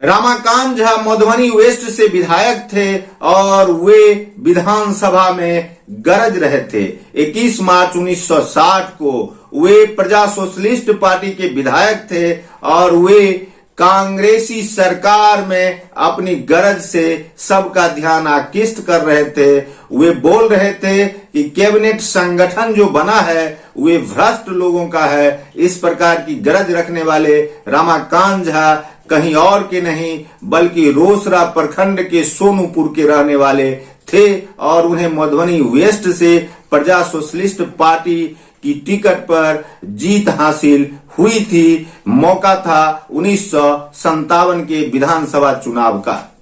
Ramakant Jha Madhubani waste से विधायक थे और वे विधानसभा में गरज रहे थे। 21 मार्च 1960 को वे प्रजा सोशलिस्ट पार्टी के विधायक थे और वे कांग्रेसी सरकार में अपनी गरज से सबका ध्यान आकृष्ट कर रहे थे। वे बोल रहे थे कि कैबिनेट संगठन जो बना है वे भ्रष्ट लोगों का है। इस प्रकार की गरज रखने वाले रामाकांत झा कहीं और के नहीं बल्कि रोसड़ा प्रखंड के सोनूपुर के रहने वाले थे और उन्हें मधुबनी वेस्ट से प्रजा सोशलिस्ट पार्टी की टिकट पर जीत हासिल हुई थी। मौका था 1957 के विधानसभा चुनाव का।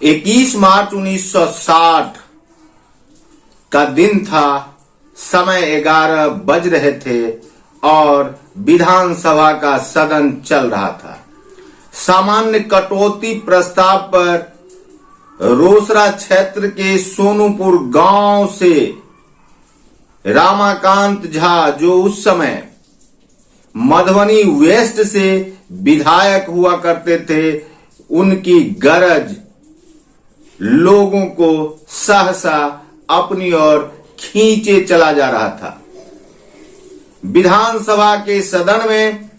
21 मार्च 1960 का दिन था। समय 11 बज रहे थे और विधानसभा का सदन चल रहा था। सामान्य कटौती प्रस्ताव पर रोसड़ा क्षेत्र के सोनूपुर गांव से रामाकांत झा जो उस समय मधुबनी वेस्ट से विधायक हुआ करते थे, उनकी गरज लोगों को सहसा अपनी ओर खींचे चला जा रहा था। विधानसभा के सदन में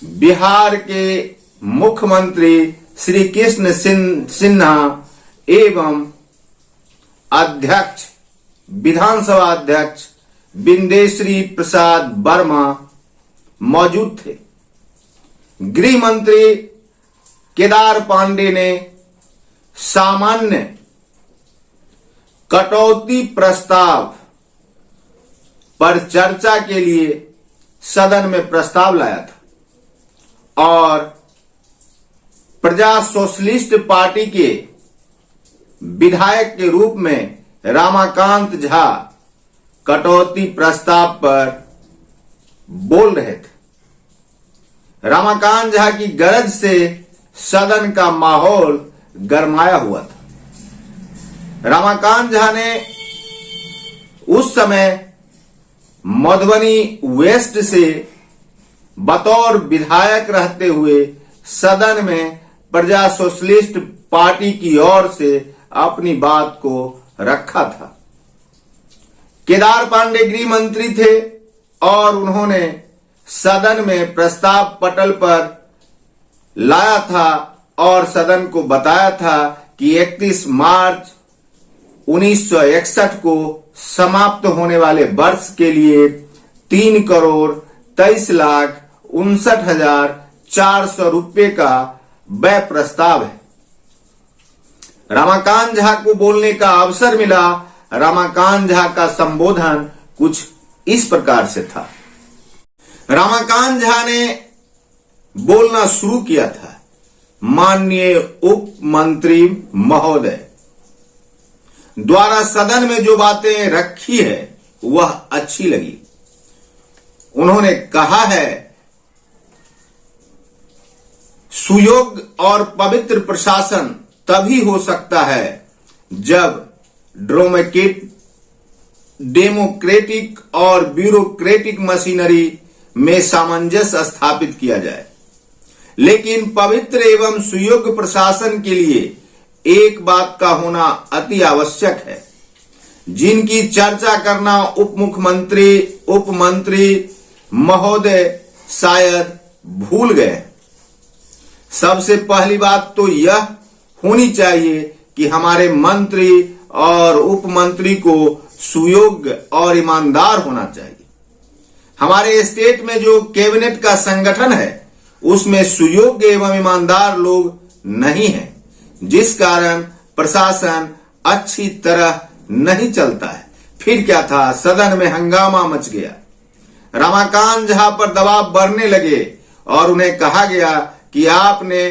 बिहार के मुख्यमंत्री श्री कृष्ण सिन्हा एवं अध्यक्ष विधानसभा अध्यक्ष बिंदेश्वरी प्रसाद वर्मा मौजूद थे। गृह मंत्री केदार पांडे ने सामान्य कटौती प्रस्ताव पर चर्चा के लिए सदन में प्रस्ताव लाया था और प्रजा सोशलिस्ट पार्टी के विधायक के रूप में रामाकांत झा कटौती प्रस्ताव पर बोल रहे थे। रामाकांत झा की गरज से सदन का माहौल गरमाया हुआ था। रामाकांत झा ने उस समय मधुबनी वेस्ट से बतौर विधायक रहते हुए सदन में प्रजा सोशलिस्ट पार्टी की ओर से अपनी बात को रखा था। केदार पांडे गृह मंत्री थे और उन्होंने सदन में प्रस्ताव पटल पर लाया था और सदन को बताया था कि 31 मार्च 1961 को समाप्त होने वाले वर्ष के लिए 3,23,59,400 रुपए का व्यय प्रस्ताव है। रामाकांत झा को बोलने का अवसर मिला। रामाकांत झा का संबोधन कुछ इस प्रकार से था। रामाकांत झा ने बोलना शुरू किया था। माननीय उप मंत्री महोदय द्वारा सदन में जो बातें रखी है वह अच्छी लगी। उन्होंने कहा है सुयोग्य और पवित्र प्रशासन तभी हो सकता है जब डेमोक्रेटिक और ब्यूरोक्रेटिक मशीनरी में सामंजस्य स्थापित किया जाए। लेकिन पवित्र एवं सुयोग्य प्रशासन के लिए एक बात का होना अति आवश्यक है, जिनकी चर्चा करना उप मंत्री महोदय शायद भूल गए। सबसे पहली बात तो यह होनी चाहिए कि हमारे मंत्री और उप मंत्री को सुयोग्य और ईमानदार होना चाहिए। हमारे स्टेट में जो कैबिनेट का संगठन है उसमें सुयोग्य एवं ईमानदार लोग नहीं हैं, जिस कारण प्रशासन अच्छी तरह नहीं चलता है। फिर क्या था, सदन में हंगामा मच गया। रामाकांत झा पर दबाव बढ़ने लगे और उन्हें कहा गया कि आपने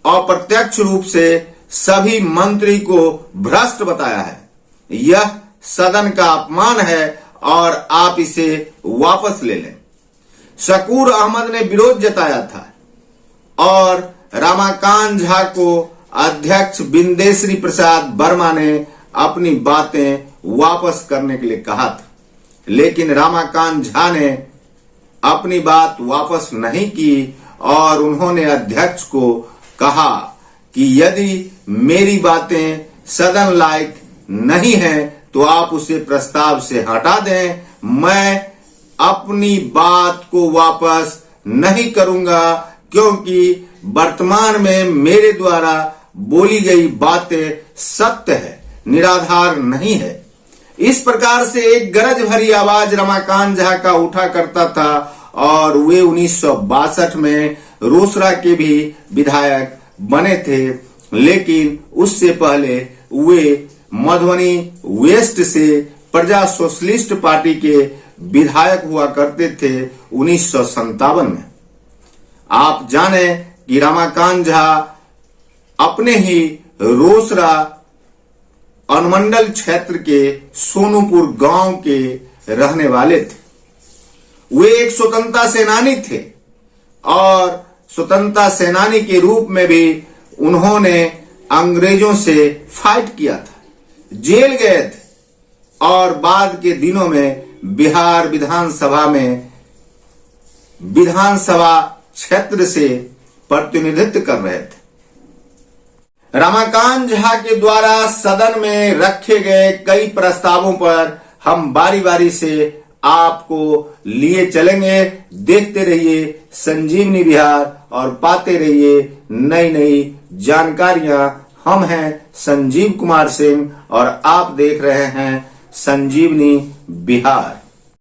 अप्रत्यक्ष रूप से सभी मंत्री को भ्रष्ट बताया है। यह सदन का अपमान है और आप इसे वापस ले लें। शकूर अहमद ने विरोध जताया था और रामाकांत झा को अध्यक्ष बिंदेश्वरी प्रसाद वर्मा ने अपनी बातें वापस करने के लिए कहा था, लेकिन रामाकांत झा ने अपनी बात वापस नहीं की और उन्होंने अध्यक्ष को कहा कि यदि मेरी बातें सदन लायक नहीं है तो आप उसे प्रस्ताव से हटा दें। मैं अपनी बात को वापस नहीं करूंगा क्योंकि वर्तमान में मेरे द्वारा बोली गई बातें सत्य है, निराधार नहीं है। इस प्रकार से एक गरज भरी आवाज रमाकांत झा का उठा करता था और वे 1962 में रोसड़ा के भी विधायक बने थे, लेकिन उससे पहले वे मधुबनी वेस्ट से प्रजा सोशलिस्ट पार्टी के विधायक हुआ करते थे 1957 में। आप जाने कि रमाकांत झा अपने ही रोसड़ा अनुमंडल क्षेत्र के सोनूपुर गांव के रहने वाले थे। वे एक स्वतंत्रता सेनानी थे और स्वतंत्रता सेनानी के रूप में भी उन्होंने अंग्रेजों से फाइट किया था, जेल गए थे और बाद के दिनों में बिहार विधानसभा में विधानसभा क्षेत्र से प्रतिनिधित्व कर रहे थे। रमाकांत झा के द्वारा सदन में रखे गए कई प्रस्तावों पर हम बारी बारी से आपको लिए चलेंगे। देखते रहिए संजीवनी बिहार और पाते रहिए नई नई जानकारियां। हम हैं संजीव कुमार सिंह और आप देख रहे हैं संजीवनी बिहार।